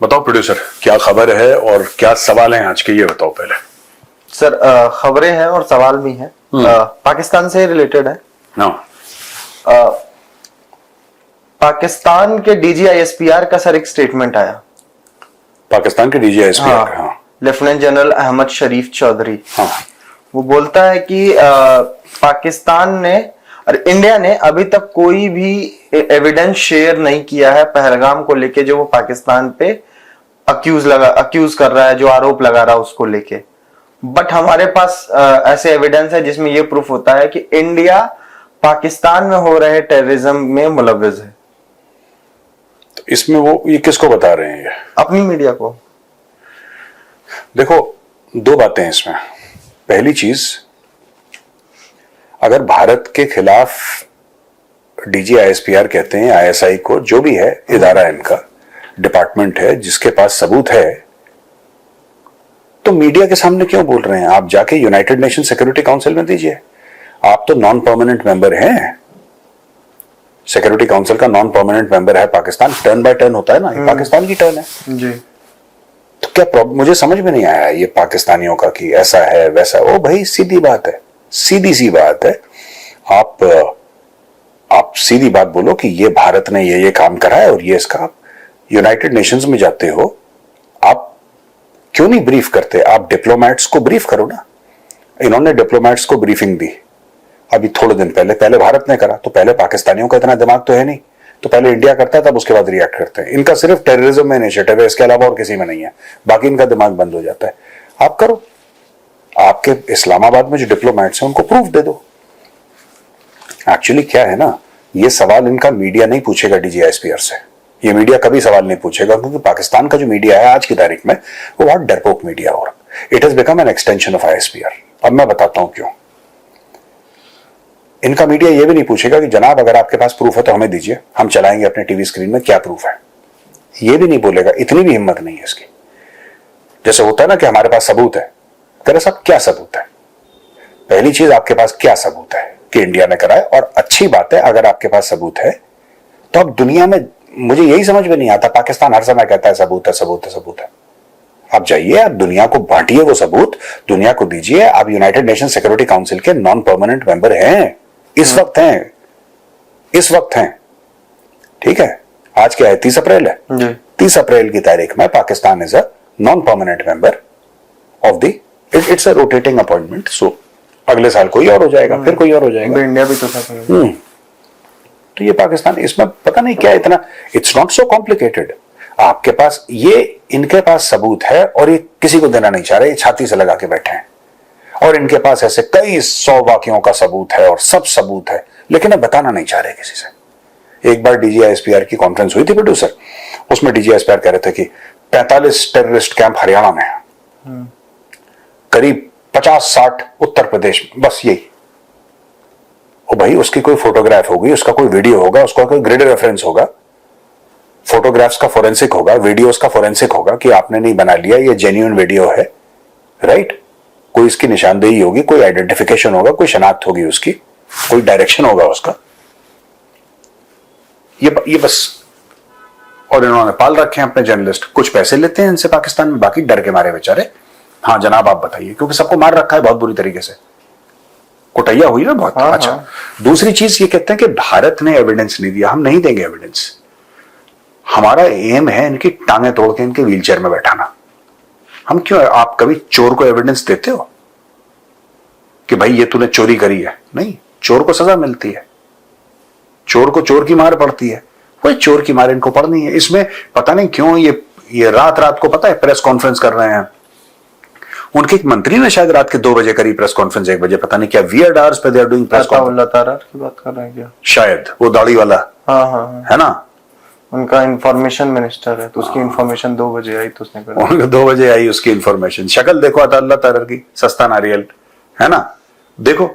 बताओ प्रोड्यूसर, क्या खबर है और क्या सवाल है आज के, ये बताओ पहले। सर खबरें हैं और सवाल भी हैं। पाकिस्तान से रिलेटेड है। पाकिस्तान के डीजीआईएसपीआर का सर एक स्टेटमेंट आया। पाकिस्तान के डीजीआईएसपीआर, हाँ, लेफ्टिनेंट जनरल अहमद शरीफ चौधरी, हाँ, वो बोलता है कि पाकिस्तान ने और इंडिया ने अभी तक कोई भी एविडेंस शेयर नहीं किया है पहलगाम को लेके, जो वो पाकिस्तान पे अक्यूज कर रहा है, जो आरोप लगा रहा है उसको लेके। बट हमारे पास ऐसे एविडेंस है जिसमें ये प्रूफ होता है कि इंडिया पाकिस्तान में हो रहे टेररिज्म में मुलव्विज है। तो इसमें वो ये किसको बता रहे हैं? ये अपनी मीडिया को। देखो, दो बातें हैं इसमें। पहली चीज, अगर भारत के खिलाफ डीजीआईएसपीआर कहते हैं, आईएसआई को, जो भी है इदारा है, इनका डिपार्टमेंट है, जिसके पास सबूत है, तो मीडिया के सामने क्यों बोल रहे हैं? आप जाके यूनाइटेड नेशन सिक्योरिटी काउंसिल में दीजिए। आप तो नॉन परमानेंट मेंबर हैं, सिक्योरिटी काउंसिल का नॉन परमानेंट मेंबर है पाकिस्तान। टर्न बाय टर्न होता है ना, पाकिस्तान की टर्न है जी। तो क्या प्रॉब्लम? मुझे समझ में नहीं आया ये पाकिस्तानियों का कि ऐसा है वैसा। ओ भाई, सीधी बात है, सीधी सी बात है। आप सीधी बात बोलो कि ये भारत ने ये काम करा है और ये इसका। आप यूनाइटेड नेशंस में जाते हो, आप क्यों नहीं ब्रीफ करते? आप डिप्लोमैट्स को ब्रीफ करो ना। इन्होंने डिप्लोमैट्स को ब्रीफिंग दी अभी थोड़े दिन पहले भारत ने करा, तो पहले पाकिस्तानियों का इतना दिमाग तो है नहीं, तो पहले इंडिया करता है, तब उसके बाद रिएक्ट करते हैं। इनका सिर्फ टेररिज्म में इनिशिएटिव है, इसके अलावा और किसी में नहीं है। बाकी इनका दिमाग बंद हो जाता है। आप करो, आपके इस्लामाबाद में जो डिप्लोमैट्स हैं उनको प्रूफ दे दो। एक्चुअली क्या है ना, ये सवाल इनका मीडिया नहीं पूछेगा डीजीआईएसपीआर से। ये मीडिया कभी सवाल नहीं पूछेगा, क्योंकि पाकिस्तान का जो मीडिया है आज की तारीख में, वो बहुत डरपोक मीडिया हो रहा। It has become an extension of ISPR. अब मैं बताता हूं क्यों। इनका मीडिया ये भी नहीं पूछेगा कि जनाब अगर आपके पास प्रूफ है तो हमें दीजिए, हम चलाएंगे अपने टीवी स्क्रीन में क्या प्रूफ है। ये भी नहीं बोलेगा, इतनी भी हिम्मत नहीं है इसकी। जैसे होता है ना कि हमारे पास सबूत है, तेरे साथ क्या सबूत है? पहली चीज, आपके पास क्या सबूत है कि इंडिया ने कराया? और अच्छी बात है अगर आपके पास सबूत है, तो अब दुनिया में, मुझे यही समझ में नहीं आता, पाकिस्तान हर समय कहता है सबूत है, सबूत है, सबूत है। आप जाइए, आप दुनिया को बांटिए वो सबूत, दुनिया को दीजिए। आप यूनाइटेड नेशन सिक्योरिटी काउंसिल के नॉन परमानेंट मेंबर हैं, इस वक्त हैं, ठीक है। आज क्या है? 30 अप्रैल है। 30 अप्रैल की तारीख में Pakistan is a non permanent member of the, it's a rotating appointment. So अगले साल कोई और हो जाएगा, फिर कोई और हो जाएगा। इंडिया भी तो था। तो ये पाकिस्तान, इसमें पता नहीं क्या इतना, इट्स नॉट सो कॉम्प्लिकेटेड। आपके पास ये, इनके पास सबूत है और ये किसी को देना नहीं चाह रहे, ये छाती से लगा के बैठे हैं। और इनके पास ऐसे कई 100 वाक्यों का सबूत है और सब सबूत है, लेकिन अब बताना नहीं चाह रहे किसी से। एक बार डीजीआईएसपीआर की कॉन्फ्रेंस हुई थी प्रोड्यूसर, उसमें डीजीआईएसपीआर कह रहे थे कि 45 टेररिस्ट कैंप हरियाणा में है, करीब 50-60 उत्तर प्रदेश में, बस यही। ओ भाई, उसकी कोई फोटोग्राफ होगी, उसका कोई वीडियो होगा, उसका कोई ग्रिड रेफरेंस होगा, फोटोग्राफ्स का फोरेंसिक होगा, वीडियोस का फोरेंसिक होगा कि आपने नहीं बना लिया, ये जेन्युइन वीडियो है, राइट? कोई इसकी निशानदेही होगी, कोई आइडेंटिफिकेशन होगा, कोई शनाख्त होगी उसकी, कोई डायरेक्शन होगा उसका। ये बस। और इन्होंने पाल रखे हैं अपने जर्नलिस्ट, कुछ पैसे लेते हैं इनसे पाकिस्तान में, बाकी डर के मारे बेचारे। हाँ जनाब आप बताइए, क्योंकि सबको मार रखा है बहुत बुरी तरीके से, कुटैया हुई ना बहुत। अच्छा, दूसरी चीज ये कहते हैं कि भारत ने एविडेंस नहीं दिया। हम नहीं देंगे एविडेंस। हमारा एम है इनकी टांगें तोड़ के इनके व्हीलचेयर में बैठाना। हम क्यों? आप कभी चोर को एविडेंस देते हो कि भाई ये तूने चोरी करी है? नहीं, चोर को सजा मिलती है, चोर को चोर की मार पड़ती है। वही चोर की मार इनको पड़नी है। इसमें पता नहीं क्यों ये रात को पता है प्रेस कॉन्फ्रेंस कर रहे हैं। उनके एक मंत्री ने शायद रात के 2 बजे करी प्रेस कॉन्फ्रेंस, 1 बजे, पता नहीं क्या वियर्ड आवर्स पे they are doing press conference की बात कर रहे हैं क्या? शायद वो दाढ़ी वाला, हाँ, है ना, उनका इंफॉर्मेशन मिनिस्टर है, तो उसकी इंफॉर्मेशन 2 बजे आई, तो उसने कहा 2 बजे आई उसकी इंफॉर्मेशन। शक्ल देखो अल्लाह ताला की, सस्ता नारियल, है ना। देखो,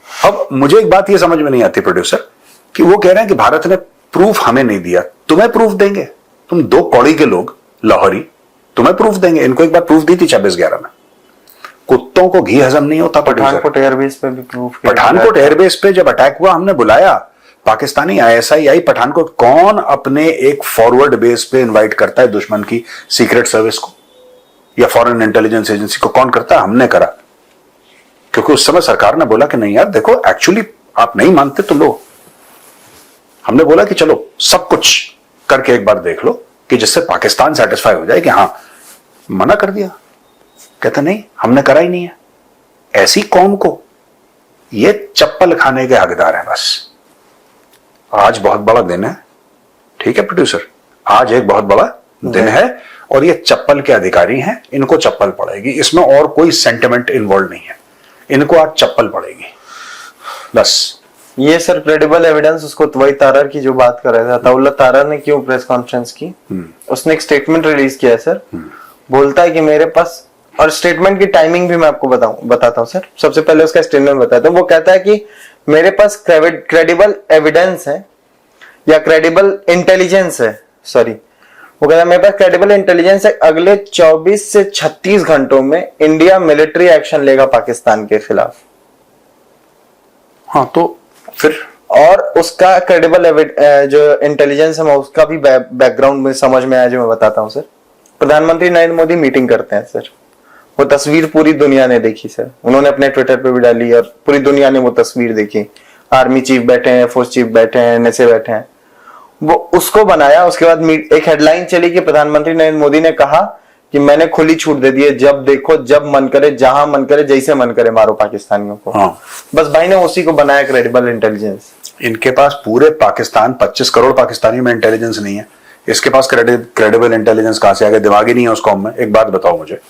अब मुझे एक बात ये समझ में नहीं आती प्रोड्यूसर, कि वो कह रहे हैं कि भारत ने प्रूफ हमें नहीं दिया। तुम्हें प्रूफ देंगे, तुम 2 कौड़ी के लोग लाहौरी, तुम्हें प्रूफ देंगे। इनको एक बार प्रूफ दी थी 26/11 में। कुत्तों को घी हजम नहीं होता। पठानकोट एयरबेस पे भी प्रूफ, पठानकोट एयरबेस पे जब अटैक हुआ, हमने बुलाया पाकिस्तानी आईएसआई पठान को कौन अपने एक फॉरवर्ड बेस पे इनवाइट करता है दुश्मन की सीक्रेट सर्विस को या फॉरेन इंटेलिजेंस एजेंसी को? कौन करता है? हमने करा, क्योंकि उस समय सरकार ने बोला कि नहीं यार देखो, एक्चुअली आप नहीं मानते तो लो। हमने बोला कि चलो सब कुछ करके एक बार देख लो कि जिससे पाकिस्तान सेटिस्फाई हो जाए कि हाँ, मना कर दिया। कहते नहीं, हमने करा ही नहीं है। ऐसी कौम को ये चप्पल खाने के हकदार है बस। आज बहुत बड़ा दिन है, ठीक है प्रोड्यूसर, आज एक बहुत बड़ा दिन है और ये चप्पल के अधिकारी हैं, इनको चप्पल पड़ेगी। इसमें और कोई सेंटिमेंट इन्वॉल्व नहीं है, इनको आज चप्पल पड़ेगी बस। ये सर क्रेडिबल एविडेंस, उसको वही तारर की जो बात कर रहा था, अताउल्ला तारर ने क्यों प्रेस कॉन्फ्रेंस की, उसने एक स्टेटमेंट रिलीज किया है सर। बोलता है कि मेरे पास, और स्टेटमेंट की टाइमिंग भी मैं आपको बताता हूं सर। सबसे पहले उसका स्टेटमेंट बताता हूं। वो कहता है कि मेरे पास क्रेडिबल एविडेंस है या क्रेडिबल इंटेलिजेंस है, सॉरी, वो कहता है मेरे पास क्रेडिबल इंटेलिजेंस है, अगले 24 से 36 घंटों में इंडिया मिलिट्री एक्शन लेगा पाकिस्तान के खिलाफ। हाँ, तो फिर और उसका क्रेडिबल जो इंटेलिजेंस है उसका भी बैकग्राउंड में समझ में आया, जो मैं बताता हूं सर। प्रधानमंत्री नरेंद्र मोदी मीटिंग करते हैं सर, वो तस्वीर पूरी दुनिया ने देखी सर, उन्होंने अपने ट्विटर पे भी डाली और पूरी दुनिया ने वो तस्वीर देखी। आर्मी चीफ बैठे हैं, फोर्स चीफ बैठे हैं, एनएसए बैठे हैं, वो उसको बनाया। उसके बाद एक हेडलाइन चली कि प्रधानमंत्री नरेंद्र मोदी ने कहा कि मैंने खुली छूट दे दी है, जब देखो, जब मन करे, जहां मन करे, जैसे मन करे मारो पाकिस्तानियों को। हाँ। बस भाई ने उसी को बनाया क्रेडिबल इंटेलिजेंस। इनके पास पूरे पाकिस्तान 25 करोड़ पाकिस्तानी में इंटेलिजेंस नहीं है, इसके पास क्रेडिबल इंटेलिजेंस कहां से आ गया? दिमाग ही नहीं है उस कौम में। एक बात बताओ मुझे,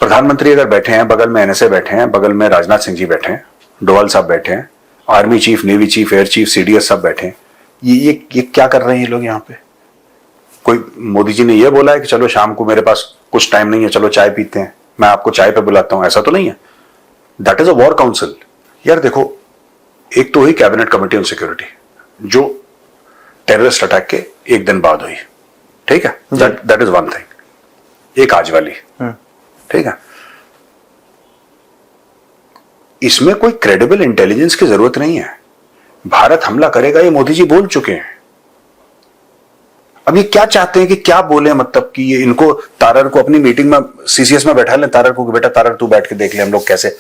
प्रधानमंत्री अगर बैठे हैं, बगल में एनएसए बैठे हैं, बगल में राजनाथ सिंह जी बैठे हैं, डोवाल साहब बैठे हैं, army chief, navy chief, air chief, CDS सब बैठे हैं, ये क्या कर रहे हैं ये लोग यहाँ पे? कोई मोदी जी ने ये बोला है कि चलो शाम को मेरे पास कुछ टाइम नहीं है, चलो चाय पीते हैं, मैं आपको चाय पे बुलाता हूं? ऐसा तो नहीं है। That is a war council. यार देखो, एक तो हुई कैबिनेट कमेटी ऑन सिक्योरिटी जो टेररिस्ट अटैक के एक दिन बाद हुई, ठीक है, दैट इज वन थिंग। एक आज वाली, ठीक है, इसमें कोई क्रेडिबल इंटेलिजेंस की जरूरत नहीं है। भारत हमला करेगा ये मोदी जी बोल चुके हैं। अब ये क्या चाहते हैं कि क्या बोले, मतलब कि ये इनको तारर को अपनी मीटिंग में सीसीएस में बैठा लें, तारर को कि बेटा तारर तू बैठ के देख ले हम लोग कैसे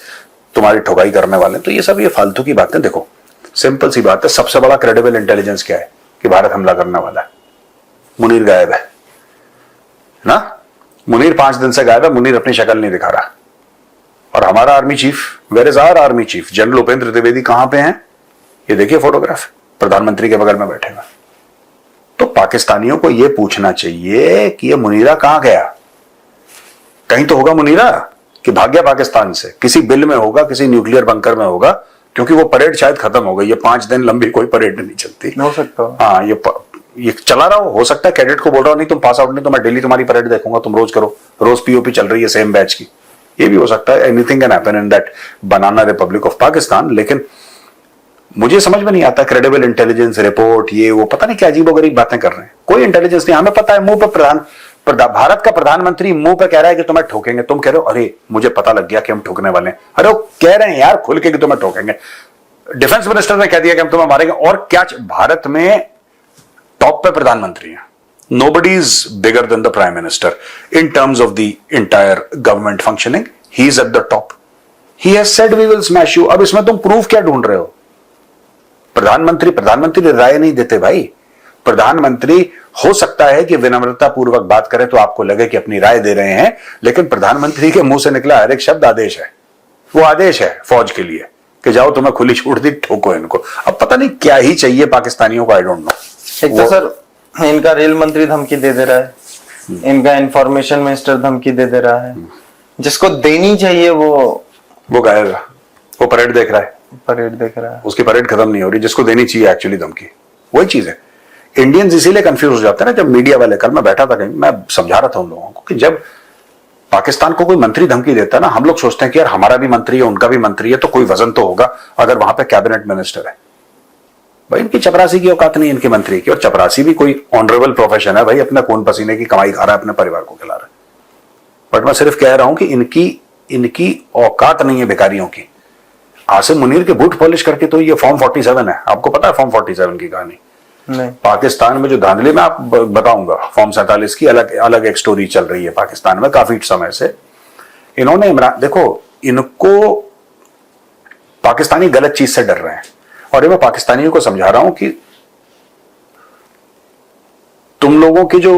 तुम्हारी ठुकाई करने वाले हैं। तो ये सब ये फालतू की बातें। देखो सिंपल सी बात है, सबसे बड़ा क्रेडिबल इंटेलिजेंस क्या है कि भारत हमला करने वाला है। मुनीर गायब है ना, मुनीर 5 दिन से गायब है, मुनीर अपनी शक्ल नहीं दिखा रहा। और हमारा army chief, where is our army chief? General Upendra Dwivedi कहां पे हैं? ये देखिए फोटोग्राफ, प्रधानमंत्री के बगल में बैठे हुए। तो पाकिस्तानियों को यह पूछना चाहिए कि ये मुनीरा कहां गया? कहीं तो होगा मुनीरा कि भाग गया पाकिस्तान से, किसी बिल में होगा, किसी न्यूक्लियर बंकर में होगा, क्योंकि वो परेड शायद खत्म हो गई। ये 5 दिन लंबी कोई परेड नहीं चलती, हो सकता है। हाँ, ये चला रहा हो सकता है कैडेट को बोल रहा हो नहीं तुम पास आउट नहीं तो मैं डेली तुम्हारी परेड देखूंगा, तुम रोज करो, रोज पीओपी चल रही है सेम बैच की। ये भी हो सकता है, anything can happen in that banana Republic of Pakistan. लेकिन मुझे समझ में नहीं आता, क्रेडिबल इंटेलिजेंस रिपोर्ट, ये वो पता नहीं क्या अजीबोगरीब बातें कर रहे हैं। कोई इंटेलिजेंस नहीं। हमें पता है, मुंह पे भारत का प्रधानमंत्री मुंह पे कह रहा है कि तुम्हें ठोकेंगे, तुम कह रहे हो अरे मुझे पता लग गया कि हम ठोकने वाले हैं। अरे वो कह रहे हैं यार खुल के कि तुम्हें ठोकेंगे। डिफेंस मिनिस्टर ने कह दिया कि हम तुम्हें मारेंगे। और क्या भारत में टॉप पे प्रधानमंत्री है, nobody is bigger than the prime minister in terms of the entire government functioning. He is at the top. He has said we will smash you. अब इसमें तुम प्रूफ क्या ढूंढ रहे हो? प्रधानमंत्री राय नहीं देते भाई। प्रधानमंत्री हो सकता है कि विनम्रता पूर्वक बात करें तो आपको लगे कि अपनी राय दे रहे हैं, लेकिन प्रधानमंत्री के मुंह से निकला हर एक शब्द आदेश है। वो आदेश है फौज के लिए कि जाओ तुम्हें खुली छूट दी, ठोको इनको। अब पता नहीं क्या ही चाहिए पाकिस्तानियों को, आई डोंट नो। एक तो सर इनका रेल मंत्री धमकी दे रहा है, इनका इंफॉर्मेशन मिनिस्टर धमकी दे रहा है, जिसको देनी चाहिए वो गायब है, वो परेड देख रहा है, उसकी परेड खत्म नहीं हो रही, जिसको देनी चाहिए एक्चुअली धमकी। वही चीज है, इंडियंस इसीलिए कंफ्यूज हो जाते हैं ना। जब मीडिया वाले, कल मैं बैठा था कहीं, मैं समझा रहा था उन लोगों को कि जब पाकिस्तान को कोई मंत्री धमकी देता है ना, हम लोग सोचते हैं कि यार हमारा भी मंत्री है, उनका भी मंत्री है, तो कोई वजन तो होगा अगर वहां पे कैबिनेट मिनिस्टर है। भाई इनकी चपरासी की औकात नहीं है इनके मंत्री की, और चपरासी भी कोई ऑनरेबल प्रोफेशन है भाई, अपने खून पसीने की कमाई खा रहा है, अपने परिवार को खिला रहा है। बट मैं सिर्फ कह रहा हूं कि इनकी औकात नहीं है भिखारियों की। आसिम मुनीर के बूट पॉलिश करके तो ये फॉर्म 47 है। आपको पता है फॉर्म 47 की कहानी? नहीं। पाकिस्तान में जो धांधली में आप बताऊंगा, फॉर्म 47 की अलग अलग एक स्टोरी चल रही है पाकिस्तान में काफी समय से। इन्होंने इमरान, देखो इनको पाकिस्तानी गलत चीज से डर रहे हैं, और ये मैं पाकिस्तानियों को समझा रहा हूं कि तुम लोगों के जो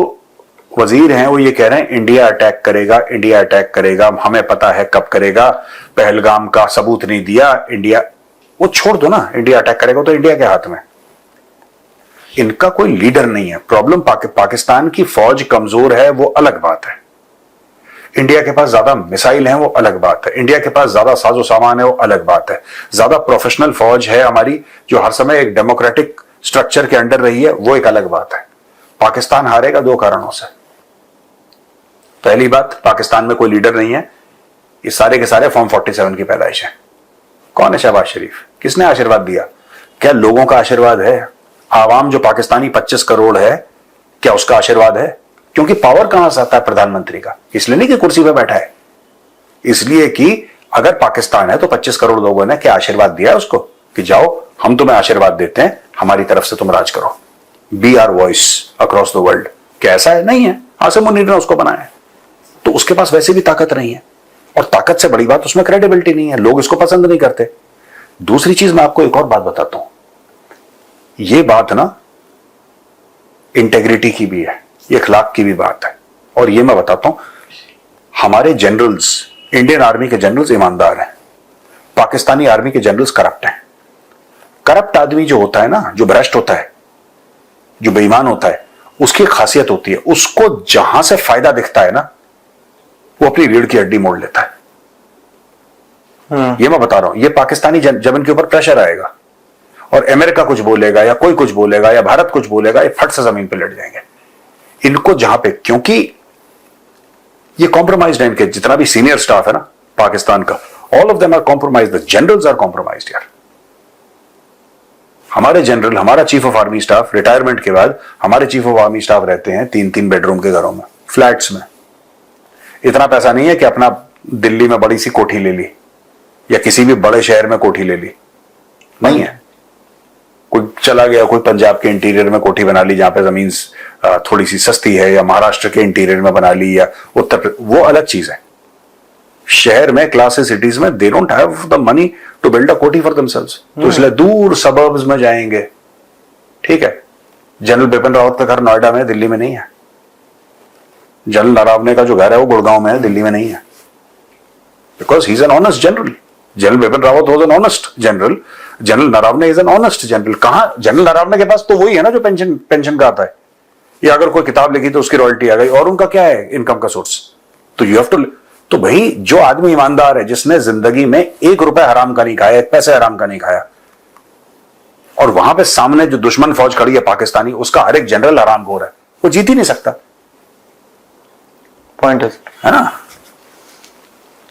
वजीर हैं वो ये कह रहे हैं इंडिया अटैक करेगा, इंडिया अटैक करेगा, हमें पता है कब करेगा, पहलगाम का सबूत नहीं दिया इंडिया। वो छोड़ दो ना, इंडिया अटैक करेगा तो इंडिया के हाथ में। इनका कोई लीडर नहीं है। प्रॉब्लम पाकिस्तान की फौज कमजोर है, वो अलग बात है। इंडिया के पास ज्यादा मिसाइल हैं, वो अलग बात है। इंडिया के पास ज्यादा साजो सामान है, वो अलग बात है। ज्यादा प्रोफेशनल फौज है हमारी, जो हर समय एक डेमोक्रेटिक स्ट्रक्चर के अंडर रही है, वो एक अलग बात है। पाकिस्तान हारेगा 2 कारणों से। पहली बात, पाकिस्तान में कोई लीडर नहीं है। ये सारे के सारे फॉर्म 47 की पैदाइश है। कौन है शहबाज शरीफ? किसने आशीर्वाद दिया? क्या लोगों का आशीर्वाद है? आवाम जो पाकिस्तानी 25 करोड़ है, क्या उसका आशीर्वाद है? क्योंकि पावर कहां से आता है प्रधानमंत्री का? इसलिए नहीं कि कुर्सी पर बैठा है, इसलिए कि अगर पाकिस्तान है तो 25 करोड़ लोगों ने क्या आशीर्वाद दिया है उसको कि जाओ हम तुम्हें आशीर्वाद देते हैं, हमारी तरफ से तुम राज करो, be our voice across the world. क्या ऐसा है? नहीं है। आसिम मुनीर ने उसको बनाया है, तो उसके पास वैसे भी ताकत नहीं है, और ताकत से बड़ी बात उसमें क्रेडिबिलिटी नहीं है, लोग इसको पसंद नहीं करते। दूसरी चीज मैं आपको एक और बात बताता हूं, यह बात ना इंटेग्रिटी की भी है, ये अखलाक की भी बात है। और ये मैं बताता हूं, हमारे जनरल्स, इंडियन आर्मी के जनरल्स ईमानदार हैं, पाकिस्तानी आर्मी के जनरल्स करप्ट हैं। करप्ट आदमी जो होता है ना, जो भ्रष्ट होता है, जो बेईमान होता है, उसकी खासियत होती है, उसको जहां से फायदा दिखता है ना, वो अपनी रीढ़ की हड्डी मोड़ लेता है। ये मैं बता रहा हूं, ये पाकिस्तानी जब इनके ऊपर प्रेशर आएगा और अमेरिका कुछ बोलेगा या कोई कुछ बोलेगा या भारत कुछ बोलेगा, ये फट से जमीन पर लेट जाएंगे। इनको जहां पे, क्योंकि ये कॉम्प्रोमाइज्ड है, इनके जितना भी सीनियर स्टाफ है ना पाकिस्तान का, all of them are compromised, the generals are compromised यार। हमारे जनरल, हमारा chief of army staff retirement के बाद, हमारे चीफ ऑफ आर्मी स्टाफ रहते हैं 3-3 बेडरूम के घरों में, फ्लैट्स में। इतना पैसा नहीं है कि अपना दिल्ली में बड़ी सी कोठी ले ली या किसी भी बड़े शहर में कोठी ले ली, नहीं है। कोई चला गया, कोई पंजाब के इंटीरियर में कोठी बना ली जहां पे जमीन थोड़ी सी सस्ती है, या महाराष्ट्र के इंटीरियर में बना ली, या उत्तर प्रदेश, वो अलग चीज है। शहर में, क्लासेस सिटीज में, they don't have the money to build a kothi for themselves, तो इसलिए दूर सबर्ब्स में जाएंगे। ठीक है, जनरल बिपिन रावत का घर नोएडा में, दिल्ली में नहीं है। जनरल नरावने का जो घर है वो गुड़गांव में है, दिल्ली में नहीं है, because he is an honest general. General Bipin Rawat was an honest general, general Naravane is an honest general. कहां जनरल नरावने के पास तो वही है ना जो पेंशन का आता है, या अगर कोई किताब लिखी तो उसकी रॉयल्टी आ गई, और उनका क्या है इनकम का सोर्स? तो यू हैव टू, तो भाई जो आदमी ईमानदार है, जिसने जिंदगी में 1 रुपया हराम का नहीं खाया, 1 पैसे हराम का नहीं खाया, और वहां पे सामने जो दुश्मन फौज खड़ी है पाकिस्तानी, उसका हर एक जनरल हरामखोर है, वो जीत ही नहीं सकता। पॉइंट है ना?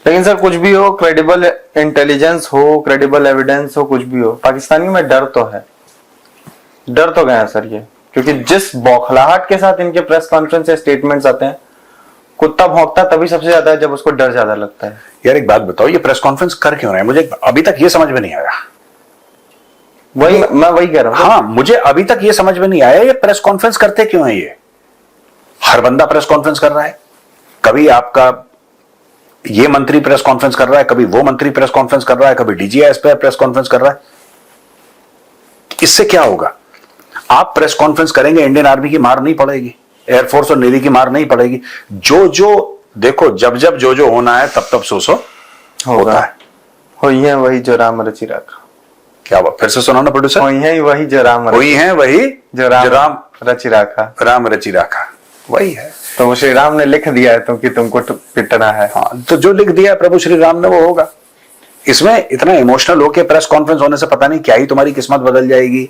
लेकिन सर कुछ भी हो, क्रेडिबल इंटेलिजेंस हो, क्रेडिबल एविडेंस हो, कुछ भी हो, पाकिस्तानी में डर तो है। डर तो गया सर ये, क्योंकि जिस बौखलाहट के साथ इनके प्रेस कॉन्फ्रेंस या स्टेटमेंट्स आते हैं, कुत्ता भौंकता तभी सबसे ज्यादा है जब उसको डर ज्यादा लगता है। यार एक बात बताओ, ये प्रेस कॉन्फ्रेंस कर क्यों रहे हैं? मुझे अभी तक ये समझ में नहीं आया। वही मैं वही कह रहा हूं। हाँ, मुझे अभी तक ये समझ में नहीं आया ये प्रेस कॉन्फ्रेंस करते क्यों है। ये हर बंदा प्रेस कॉन्फ्रेंस कर रहा है, कभी आपका ये मंत्री प्रेस कॉन्फ्रेंस कर रहा है, कभी वो मंत्री प्रेस कॉन्फ्रेंस कर रहा है, कभी डीजीएस पे प्रेस कॉन्फ्रेंस कर रहा है। इससे क्या होगा? आप प्रेस कॉन्फ्रेंस करेंगे, इंडियन आर्मी की मार नहीं पड़ेगी, एयरफोर्स और नेवी की मार नहीं पड़ेगी। जो जो देखो, जब जब जो जो होना है तब तब सो होता है। हुई है वही जो राम रचि रखा। क्या बात, फिर से सुनाना प्रोड्यूसर। हुई है वही जो राम हुई है वही जो राम रचि रखा, राम रचि रखा, वही है। तो वो श्री राम ने लिख दिया है तो कि तुमको पिटना है। हाँ, तो जो लिख दिया प्रभु श्री राम ने वो होगा। इसमें इतना इमोशनल होके प्रेस कॉन्फ्रेंस होने से पता नहीं क्या ही तुम्हारी किस्मत बदल जाएगी,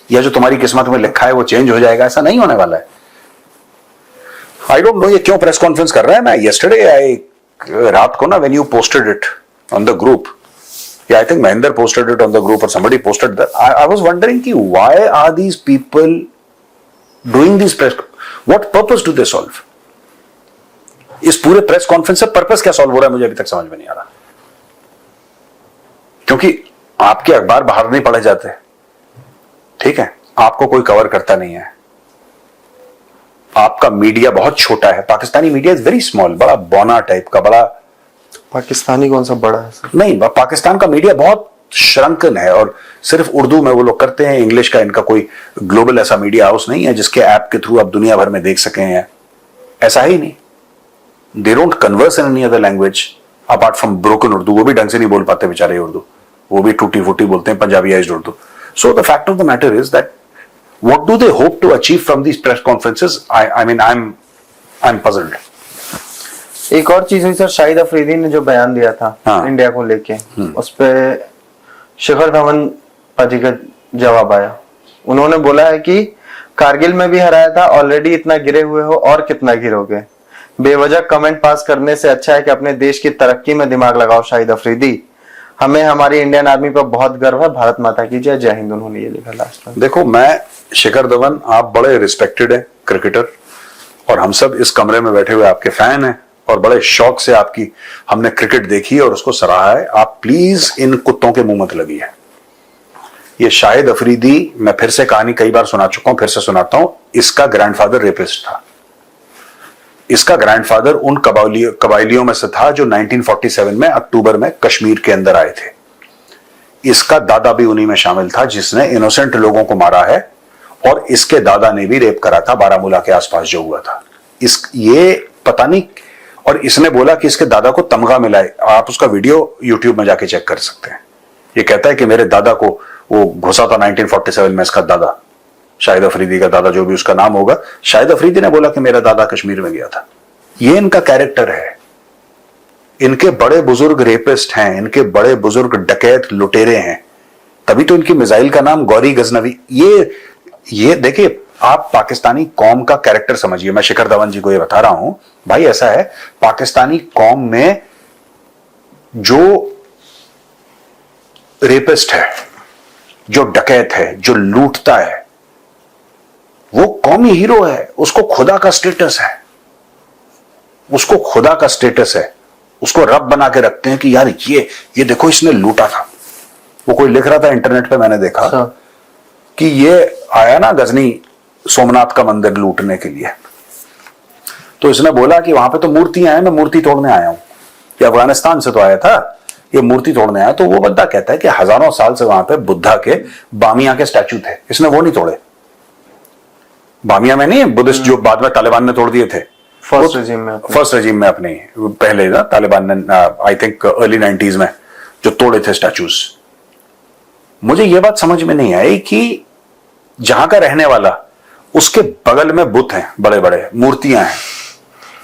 या जो तुम्हारी किस्मत में लिखा है वो चेंज हो जाएगा, ऐसा नहीं होने वाला है। आई डोंट नो ये क्यों प्रेस कॉन्फ्रेंस कर रहे हैं। मैं yesterday रात को ना, when you posted it on the group, yeah, I think Mahinder posted it on the group or somebody posted that. I was wondering कि why are these people doing these press? What purpose do they solve? इस पूरे press conference से purpose क्या solve हो रहा है, मुझे अभी तक समझ में नहीं आ रहा। क्योंकि आपके अखबार बाहर नहीं पढ़े जाते, ठीक है, आपको कोई कवर करता नहीं है, आपका मीडिया बहुत छोटा है। Pakistani media is very small, बड़ा बौना टाइप का, बड़ा। पाकिस्तानी कौन सा बड़ा है सर? नहीं, पाकिस्तान का मीडिया बहुत श्रंकन है और सिर्फ उर्दू में वो लोग करते हैं, इंग्लिश का इनका कोई ग्लोबल ऐसा मीडिया हाउस नहीं है जिसके ऐप के थ्रू आप दुनिया भर में देख सकें हैं, ऐसा ही नहीं। They don't converse in any other language apart from broken Urdu, वो भी ढंग से नहीं बोल पाते बेचारे उर्दू, वो भी टूटी फूटी बोलते हैं, Punjabized Urdu. So the fact of the matter is that what do they hope to achieve from these press conferences? I mean, I'm puzzled. एक और चीज हुई सर, शाहिद अफरीदी ने जो बयान दिया था हाँ। इंडिया को लेके, उस पे शिखर धवन पाजी का जवाब आया। उन्होंने बोला है कि कारगिल में भी हराया था, ऑलरेडी इतना गिरे हुए हो और कितना गिरोगे, बेवजह कमेंट पास करने से अच्छा है कि अपने देश की तरक्की में दिमाग लगाओ शाहिद अफरीदी। हमें हमारी इंडियन आर्मी पर बहुत गर्व है, भारत माता की जय, जय हिंद। उन्होंने ये लिखा लास्ट में। देखो, मैं शिखर धवन, आप बड़े रिस्पेक्टेड है क्रिकेटर और हम सब इस कमरे में बैठे हुए आपके फैन हैं और बड़े शौक से आपकी हमने क्रिकेट देखी और उसको सराहा है। आप प्लीज इन कुत्तों के मुंह मत लगी है। ये शाहिद अफरीदी, मैं फिर से कहानी कई बार सुना चुका हूं, फिर से सुनाता हूं। इसका ग्रैंडफादर रेपिस्ट था। इसका ग्रैंडफादर उन कबाइलियों में से था जो 1947 में अक्टूबर में कश्मीर के अंदर आए थे। इसका दादा भी उन्हीं में शामिल था जिसने इनोसेंट लोगों को मारा है और इसके दादा ने भी रेप करा था बारामूला के आसपास जो हुआ था। ये पता नहीं, और इसने बोला कि इसके दादा को तमगा मिला है। आप उसका वीडियो यूट्यूब में जाके चेक कर सकते हैं। ये कहता है कि मेरे दादा को वो घुसा था 1947 में, इसका दादा, शाहिद अफरीदी का दादा, जो भी उसका नाम होगा, शाहिद अफरीदी ने बोला कि मेरा दादा कश्मीर में गया था। ये इनका कैरेक्टर है। इनके बड़े बुजुर्ग रेपिस्ट हैं, इनके बड़े बुजुर्ग डकैत लुटेरे हैं, तभी तो इनकी मिसाइल का नाम गौरी गजनवी। ये देखिए, आप पाकिस्तानी कौम का कैरेक्टर समझिए। मैं शिखर धवन जी को ये बता रहा हूं, भाई ऐसा है, पाकिस्तानी कौम में जो रेपिस्ट है, जो डकैत है, जो लूटता है, वो कौमी हीरो है। उसको खुदा का स्टेटस है, उसको खुदा का स्टेटस है। उसको रब बना के रखते हैं कि यार ये देखो इसने लूटा था। वो कोई लिख रहा था इंटरनेट पे, मैंने देखा कि ये आया ना गजनी सोमनाथ का मंदिर लूटने के लिए, तो इसने बोला कि वहां पे तो मूर्तियां हैं, मैं मूर्ति तोड़ने आया हूं। ये अफगानिस्तान से तो आया था, ये मूर्ति तोड़ने आया। तो वो बंदा कहता है कि हजारों साल से वहां पे बुद्धा के बामिया के स्टैचू थे, इसने वो नहीं तोड़े। बामिया में नहीं, बुद्धिस्ट जो बाद में तालिबान ने तोड़ दिए थे फर्स्ट रेजिम में अपने पहले ना, तालिबान ने आई थिंक अर्ली 90s में जो तोड़े थे स्टैचूज। मुझे यह बात समझ में नहीं आई कि जहां का रहने वाला, उसके बगल में बुत हैं, बड़े बड़े मूर्तियां हैं,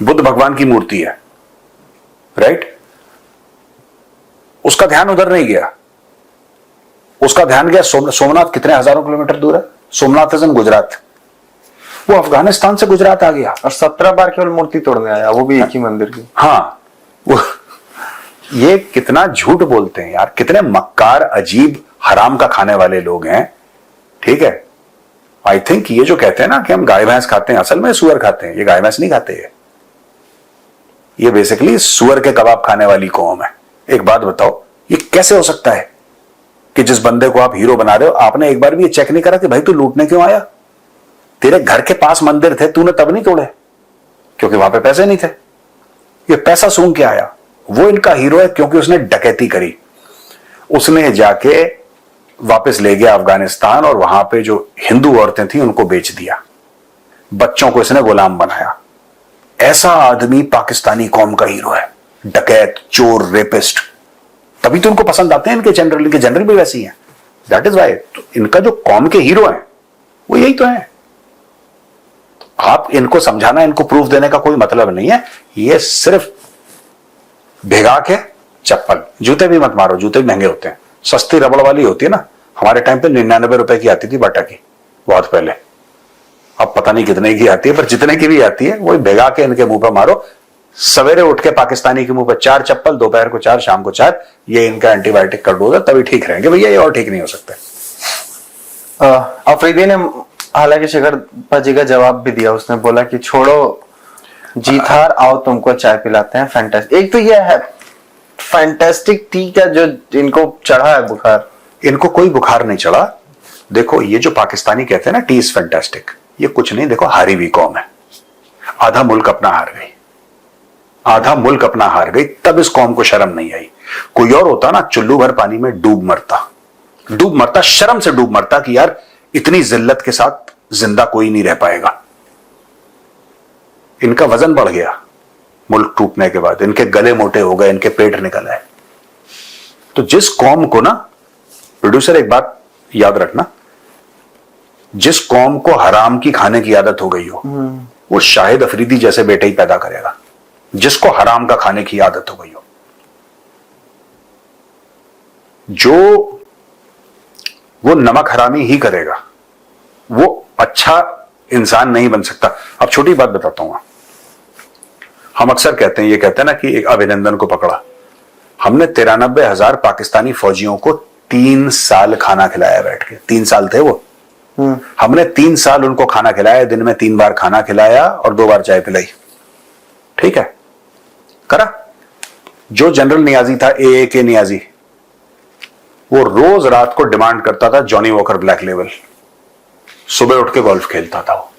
बुद्ध भगवान की मूर्ति है, राइट, उसका ध्यान उधर नहीं गया। उसका ध्यान गया सोमनाथ कितने हजारों किलोमीटर दूर है, सोमनाथ इज इन गुजरात। वो अफगानिस्तान से गुजरात आ गया और 17 बार केवल मूर्ति तोड़ने आया, वो भी एक ही मंदिर की। हाँ, वो ये कितना झूठ बोलते हैं यार, कितने मक्कार, अजीब, हराम का खाने वाले लोग हैं। ठीक है, आई थिंक ये जो कहते हैं ना कि हम गाय भैंस खाते हैं, असल में सुअर खाते हैं। ये गाय भैंस नहीं खाते हैं, ये बेसिकली सुअर के कबाब खाने वाली कौम है। एक बात बताओ, ये कैसे हो सकता है कि जिस बंदे को आप हीरो बना रहे हो, आपने एक बार भी ये चेक नहीं करा कि भाई तू लूटने क्यों आया? तेरे घर के पास मंदिर थे, तूने तब नहीं तोड़े क्योंकि वहां पे पैसे नहीं थे। ये पैसा सूंघ के आया। वो इनका हीरो है क्योंकि उसने डकैती करी, उसने जाके वापस ले गया अफगानिस्तान और वहां पे जो हिंदू औरतें थी उनको बेच दिया, बच्चों को इसने गुलाम बनाया। ऐसा आदमी पाकिस्तानी कौम का हीरो है, डकैत, चोर, रेपिस्ट। तभी तो उनको पसंद आते हैं इनके जनरल, इनके जनरल भी वैसी हैं। दैट इज वाई तो इनका जो कौम के हीरो हैं वो यही तो है। आप इनको समझाना, इनको प्रूफ देने का कोई मतलब नहीं है। ये सिर्फ भिगा के चप्पल, जूते भी मत मारो, जूते भी महंगे होते हैं। सस्ती रबड़ वाली होती है ना, हमारे टाइम पे 99 रुपए की आती थी बाटा की, बहुत पहले। अब पता नहीं कितने की आती है, पर जितने की भी आती है वही भिगा के इनके मुंह पर मारो। सवेरे उठ के पाकिस्तानी के मुंह पर 4 चप्पल, दोपहर को 4, शाम को 4। ये इनका एंटीबायोटिक कर दो, तभी ठीक रहेंगे भैया, ये और ठीक नहीं हो सकते। अफरीदी ने हालांकि शिखर पाजी का जवाब भी दिया। उसने बोला कि छोड़ो जीत हार, आओ तुमको चाय पिलाते हैं, फैंटास्टिक। एक तो ये है फैंटास्टिक थी क्या जो इनको चढ़ा है बुखार? इनको कोई बुखार नहीं चढ़ा। देखो ये जो पाकिस्तानी कहते हैं ना टी इज फैंटास्टिक, ये कुछ नहीं, देखो हारी हुई कौम है। आधा मुल्क अपना हार गई, आधा मुल्क अपना हार गई, तब इस कौम को शर्म नहीं आई। कोई और होता ना चुल्लू भर पानी में डूब मरता, शर्म से डूब मरता कि यार इतनी जिल्लत के साथ जिंदा कोई नहीं रह पाएगा। इनका वजन बढ़ गया मुल्क टूटने के बाद, इनके गले मोटे हो गए, इनके पेट निकल आए। तो जिस कौम को ना, प्रोड्यूसर एक बात याद रखना, जिस कौम को हराम की खाने की आदत हो गई हो वो शाहिद अफरीदी जैसे बेटे ही पैदा करेगा, जिसको हराम का खाने की आदत हो गई हो। जो वो नमक हरामी ही करेगा, वो अच्छा इंसान नहीं बन सकता। अब छोटी बात बताता हूं, हम अक्सर कहते हैं, ये कहते हैं ना कि एक अभिनंदन को पकड़ा, हमने 93,000 पाकिस्तानी फौजियों को 3 साल खाना खिलाया बैठ के। 3 साल थे वो, हमने 3 साल उनको खाना खिलाया, दिन में 3 बार खाना खिलाया और 2 बार चाय पिलाई। ठीक है, करा। जो जनरल नियाजी था, ए के नियाजी, वो रोज रात को डिमांड करता था जॉनी वॉकर ब्लैक लेवल, सुबह उठ के गोल्फ खेलता था वो।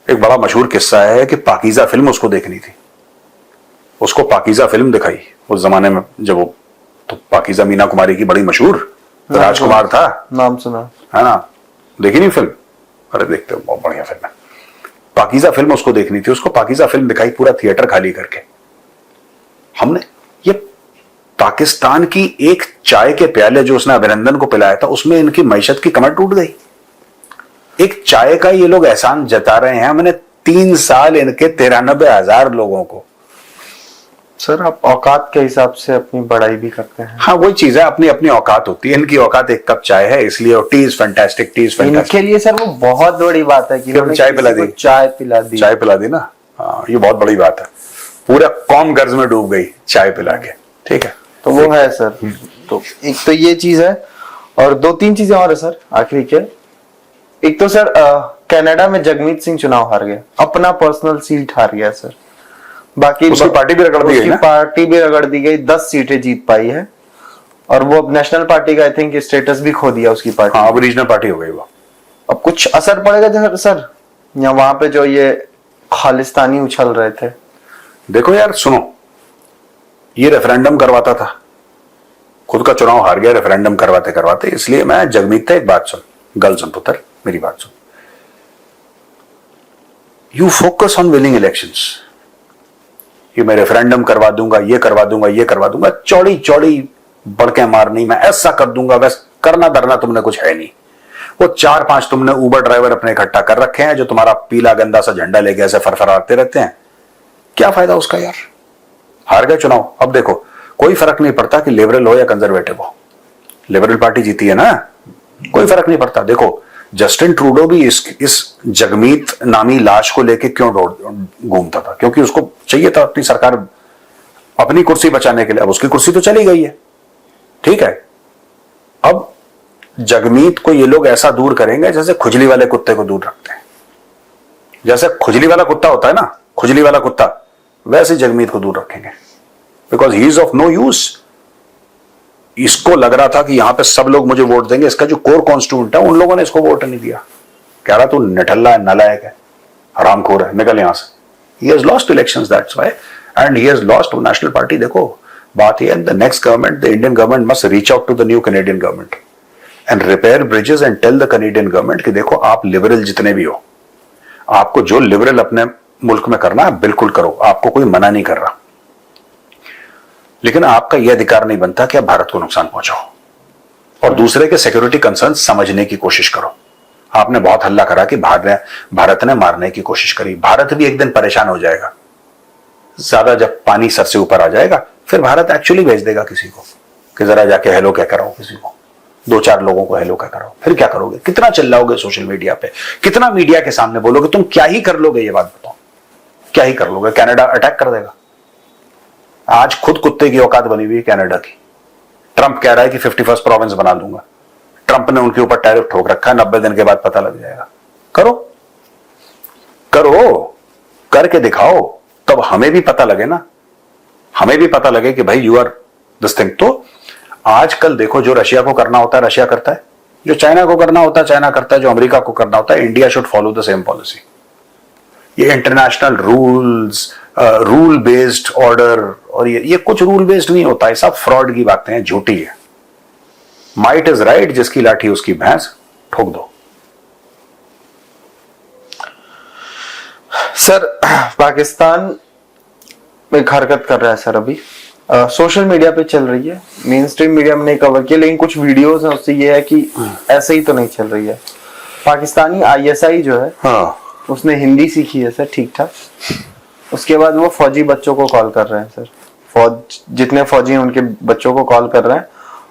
एक बड़ा मशहूर किस्सा है कि पाकीज़ा फिल्म उसको देखनी थी, उसको पाकीज़ा फिल्म दिखाई उस जमाने में जब वो, तो पाकीज़ा मीना कुमारी की बड़ी मशहूर, राजकुमार था, नाम सुना है ना, देखी नहीं फिल्म? अरे देखते हो, बहुत बढ़िया फिल्म है। पाकीज़ा फिल्म उसको देखनी थी, उसको पाकीज़ा फिल्म दिखाई, पूरा थिएटर खाली करके। हमने ये पाकिस्तान की एक चाय के प्याले जो उसने अभिनंदन को पिलाया था, उसमें इनकी मैशत की कमर टूट गई। एक चाय का ये लोग एहसान जता रहे हैं, हमने 3 साल इनके 93,000 लोगों को। सर आप औकात के हिसाब से अपनी बड़ाई भी करते हैं। हाँ वही चीज है, अपनी अपनी औकात होती है। इनकी औकात एक कप चाय है, इसलिए T is fantastic, T is fantastic. इनके लिए सर वो बहुत बड़ी बात है कि चाय पिला दी, चाय पिला दी ना। हाँ ये बहुत बड़ी बात है, पूरा कौम गर्ज में डूब गई चाय पिला के। ठीक है, तो वो है सर। तो एक तो ये चीज है, और 2-3 चीजें और है सर आखिरी के। एक तो सर कनाडा में जगमीत सिंह चुनाव हार गया, अपना पर्सनल सीट हार गया सर। बाकी उसकी पार्टी भी रगड़ दी गई ना? पार्टी भी रगड़ दी गई, 10 सीटें जीत पाई है, और वो अब नेशनल पार्टी का आई थिंक स्टेटस भी खो दिया उसकी पार्टी। हाँ अब रीजनल पार्टी हो गई वो। अब कुछ असर पड़ेगा सर या वहां पे जो ये खालिस्तानी उछल रहे थे? देखो यार सुनो, ये रेफरेंडम करवाता था, खुद का चुनाव हार गया रेफरेंडम करवाते करवाते। इसलिए मैं जगमीत था, एक बात सुन, गल सुन पुत्र, मेरी बात सुन। You focus on winning elections. ये मैं रेफरेंडम करवा दूंगा, ये करवा दूंगा, ये करवा दूंगा, चौड़ी चौड़ी बड़के मारनी, मैं ऐसा कर दूंगा, वैसा करना धरना तुमने कुछ है नहीं। वो 4-5 तुमने उबर ड्राइवर अपने इकट्ठा कर रखे हैं जो तुम्हारा पीला गंदा सा झंडा लेके ऐसे फरफराते रहते हैं। क्या फायदा उसका यार? हार गए चुनाव। अब देखो कोई फर्क नहीं पड़ता कि लिबरल हो या कंजर्वेटिव हो, लिबरल पार्टी जीती है ना, कोई फर्क नहीं पड़ता। देखो जस्टिन ट्रूडो भी इस जगमीत नामी लाश को लेके क्यों घूमता था? क्योंकि उसको चाहिए था अपनी सरकार, अपनी कुर्सी बचाने के लिए। अब उसकी कुर्सी तो चली गई है, ठीक है। अब जगमीत को ये लोग ऐसा दूर करेंगे जैसे खुजली वाले कुत्ते को दूर रखते हैं। जैसे खुजली वाला कुत्ता होता है ना, खुजली वाला कुत्ता, वैसे जगमीत को दूर रखेंगे, because he is of no use. इसको लग रहा था कि यहां पे सब लोग मुझे वोट देंगे, इसका जो कोर कॉन्स्टिट्यूएंट है उन लोगों ने इसको वोट नहीं दिया। कह रहा तू निठल्ला है, नालायक है, हरामखोर है, निकल यहां से। He has lost elections, that's why, and he has lost to national party. देखो बात यह है, the next government, the Indian government must reach out to the new Canadian government and repair bridges and tell the Canadian government कि देखो आप liberal जितने भी हो, आपको जो लिबरल अपने मुल्क में करना है बिल्कुल करो, आपको कोई मना नहीं कर रहा, लेकिन आपका यह अधिकार नहीं बनता कि आप भारत को नुकसान पहुंचाओ और दूसरे के सिक्योरिटी कंसर्न समझने की कोशिश करो। आपने बहुत हल्ला करा कि भारत ने मारने की कोशिश करी। भारत भी एक दिन परेशान हो जाएगा, ज्यादा जब पानी सर से ऊपर आ जाएगा फिर भारत एक्चुअली भेज देगा किसी को कि जरा जाके हेलो क्या कराओ, किसी को 2-4 लोगों को हेलो क्या कराओ। फिर क्या करोगे? कितना चिल्लाओगे सोशल मीडिया पे, कितना मीडिया के सामने बोलोगे? तुम क्या ही कर लोगे? ये बात बताओ, क्या ही कर लोगे? कनाडा अटैक कर देगा। आज खुद कुत्ते की औकात बनी हुई है कनाडा की। ट्रंप कह रहा है कि 51st प्रोविंस बना दूंगा। ट्रंप ने उनके ऊपर टैरिफ ठोक रखा है, 90 दिन के बाद पता लग जाएगा। करो करो, करके दिखाओ, तब हमें भी पता लगे ना हमें भी पता लगे कि भाई यू आर दिस थिंग। तो आजकल देखो, जो रशिया को करना होता है रशिया करता है, जो चाइना को करना होता है चाइना करता है, जो अमेरिका को करना होता है, India should follow the same policy. ये international rules, rule based order, और ये कुछ रूल बेस्ड नहीं होता है, सब फ्रॉड की बातें हैं, झूठी है। माइट इज राइट, जिसकी लाठी उसकी भैंस, ठोक दो। सर पाकिस्तान एक हरकत कर रहा है सर, अभी सोशल मीडिया पे चल रही है, मेन स्ट्रीम मीडिया में नहीं कवर किया, लेकिन कुछ वीडियोस हैं उससे ये है कि ऐसे ही तो नहीं चल रही है। पाकिस्तानी आईएसआई जो है, हाँ, उसने हिंदी सीखी है सर ठीक ठाक, उसके बाद वो फौजी बच्चों को कॉल कर रहे हैं सर, फौज जितने फौजी हैं उनके बच्चों को कॉल कर रहे हैं,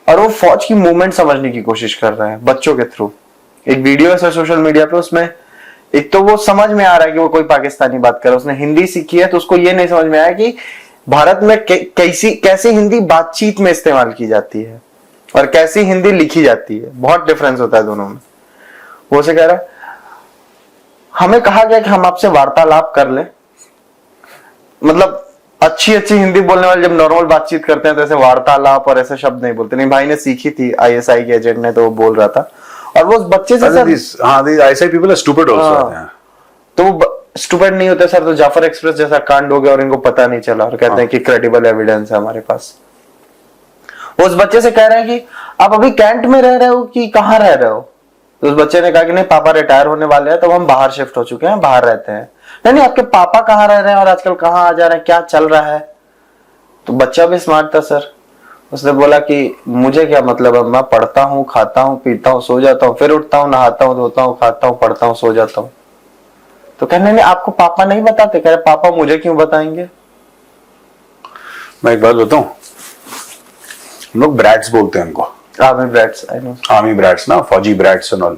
और वो फौज की मूवमेंट समझने की कोशिश कर रहे हैं बच्चों के थ्रू। एक वीडियो है सर सोशल मीडिया पे, उसमें एक तो वो समझ में आ रहा है कि वो कोई पाकिस्तानी बात कर रहा है, उसने हिंदी सीखी है, तो उसको ये नहीं समझ में आया कि भारत में कैसे हिंदी बातचीत में इस्तेमाल की जाती है और कैसी हिंदी लिखी जाती है, बहुत डिफरेंस होता है दोनों में। वो से कह रहा है हमें कहा गया कि हम आपसे वार्तालाप कर लें, मतलब अच्छी हिंदी बोलने वाले जब नॉर्मल बातचीत करते हैं तो ऐसे वार्तालाप और ऐसे शब्द नहीं बोलते। नहीं, भाई ने सीखी थी, आईएसआई के एजेंट ने, तो वो बोल रहा था, और वो उस बच्चे से तो वो स्टूपिड नहीं होते सर, तो जाफर एक्सप्रेस जैसा कांड हो गया और इनको पता नहीं चला, और कहते हैं कि क्रेडिबल एविडेंस है हमारे पास। वो उस बच्चे से कह रहे हैं कि आप अभी कैंट में रह रहे हो कि कहाँ रह रहे हो? तो उस बच्चे ने कहा कि नहीं, पापा रिटायर होने वाले हैं, तो हम बाहर शिफ्ट हो चुके हैं, बाहर रहते हैं। नहीं, आपके पापा कहाँ रह रहे हैं और आजकल कहाँ आ जा रहे हैं, क्या चल रहा है? तो बच्चा भी स्मार्ट था सर, उसने बोला कि मुझे क्या मतलब है, मैं पढ़ता हूँ, खाता हूँ, पीता हूँ, सो जाता हूँ, फिर उठता हूँ, नहाता हूँ, धोता हूँ, खाता हूँ, पढ़ता हूँ, सो जाता हूँ। तो कहने नहीं, आपको पापा नहीं बताते? कह रहे पापा मुझे क्यों बताएंगे? मैं एक बात बताऊं, हम लोग ब्रैट्स बोलते हैं उनको, army brats, I know, army brats ना, फौजी brats and all,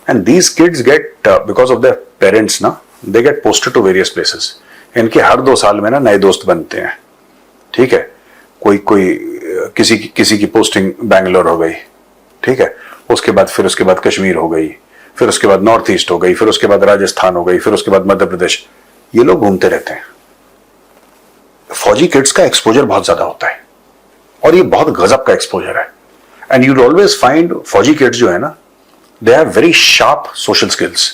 and these kids get because of their parents ना, they get posted to various places. इनके हर 2 साल में ना नए दोस्त बनते हैं, ठीक है। कोई किसी की पोस्टिंग बैंगलोर हो गई, ठीक है, उसके बाद कश्मीर हो गई, फिर उसके बाद नॉर्थ ईस्ट हो गई, फिर उसके बाद राजस्थान हो गई, फिर उसके बाद मध्य प्रदेश। ये लोग घूमते रहते हैं। फौजी किड्स का एक्सपोजर बहुत ज्यादा होता है, और ये बहुत गजब का एक्सपोजर है। एंड यू ऑलवेज फाइंड फौजी किड्स जो है ना, they have very sharp social skills.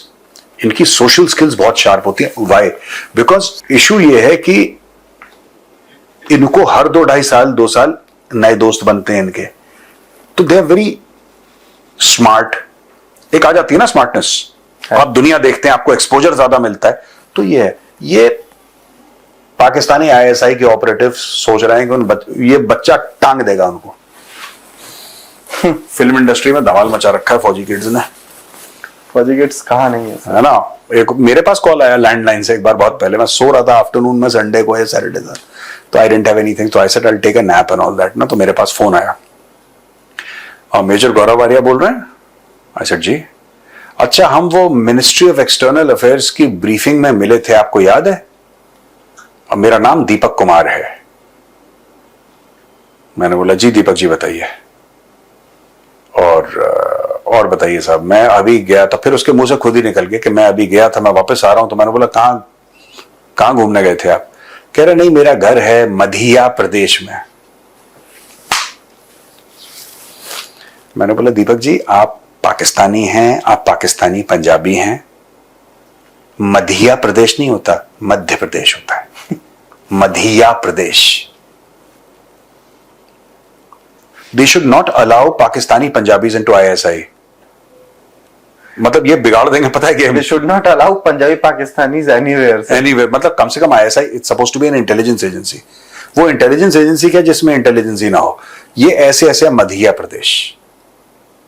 इनकी सोशल स्किल्स बहुत शार्प होती है। वाई? बिकॉज इशू ये है कि इनको हर 2 साल नए दोस्त बनते हैं इनके, तो दे आर वेरी स्मार्ट। एक आ जाती है ना स्मार्टनेस, आप दुनिया देखते हैं, आपको एक्सपोजर ज्यादा मिलता है। तो ये पाकिस्तानी आईएसआई के ऑपरेटिव सोच रहे हैं कि ये बच्चा टांग देगा उनको। फिल्म इंडस्ट्री में धमाल मचा रखा है फौजी किड्स ने। फौजी किड्स कहाँ नहीं है ना। एक मेरे पास कॉल आया लैंडलाइन से एक बार, बहुत पहले, मैं सो रहा था आफ्टरनून में, संडे को या सैटरडे था, तो आई डिडंट हैव एनीथिंग, तो I said I will take a nap and all that ना। तो मेरे पास फोन आया, मेजर गौरव आर्या बोल रहे हैं? आई सेड जी। अच्छा, हम वो मिनिस्ट्री ऑफ एक्सटर्नल अफेयर्स की ब्रीफिंग में मिले थे, आपको याद है? और मेरा नाम दीपक कुमार है। मैंने बोला जी दीपक जी बताइए। और बताइए साहब, मैं अभी गया था। फिर उसके मुंह से खुद ही निकल गया कि मैं अभी गया था, मैं वापस आ रहा हूं। तो मैंने बोला कहां घूमने गए थे आप? कह रहे नहीं, मेरा घर है मध्य प्रदेश में। मैंने बोला दीपक जी, आप पाकिस्तानी हैं, आप पाकिस्तानी पंजाबी हैं। मध्य प्रदेश नहीं होता, मध्य प्रदेश होता है। Madhya Pradesh. They should not allow Pakistani Punjabis into ISI. मतलब ये बिगाड़ देंगे, पता है कि They should not allow Punjabi Pakistanis anywhere. Anywhere, मतलब कम से कम ISI it's supposed to be an intelligence agency. वो इंटेलिजेंस एजेंसी क्या जिसमें इंटेलिजेंस ही ना हो? ये ऐसे मध्य प्रदेश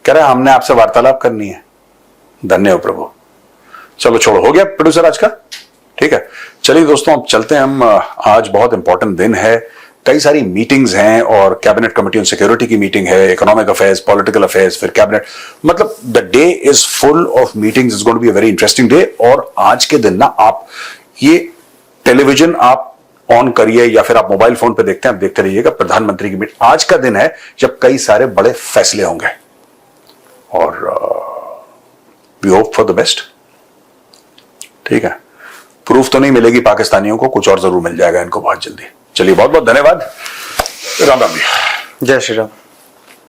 कह रहा है हमने आपसे वार्तालाप करनी है। धन्य हो प्रभु। चलो छोड़ो, हो गया प्रोड्यूसर आज का, ठीक है। चलिए दोस्तों, अब चलते हैं हम। आज बहुत इंपॉर्टेंट दिन है, कई सारी मीटिंग्स हैं, और कैबिनेट कमेटी ऑन सिक्योरिटी की मीटिंग है, इकोनॉमिक अफेयर्स, पॉलिटिकल अफेयर्स, फिर कैबिनेट, मतलब the day is full of meetings. Is going to be a very interesting day. और आज के दिन ना, आप ये टेलीविजन आप ऑन करिए या फिर आप मोबाइल फोन पे देखते हैं, आप देखते रहिएगा प्रधानमंत्री की मीटिंग। आज का दिन है जब कई सारे बड़े फैसले होंगे, और we hope for the best, ठीक है। प्रूफ तो नहीं मिलेगी पाकिस्तानियों को, कुछ और जरूर मिल जाएगा इनको बहुत जल्दी। चलिए, बहुत बहुत धन्यवाद। राम राम जी। जय श्री राम।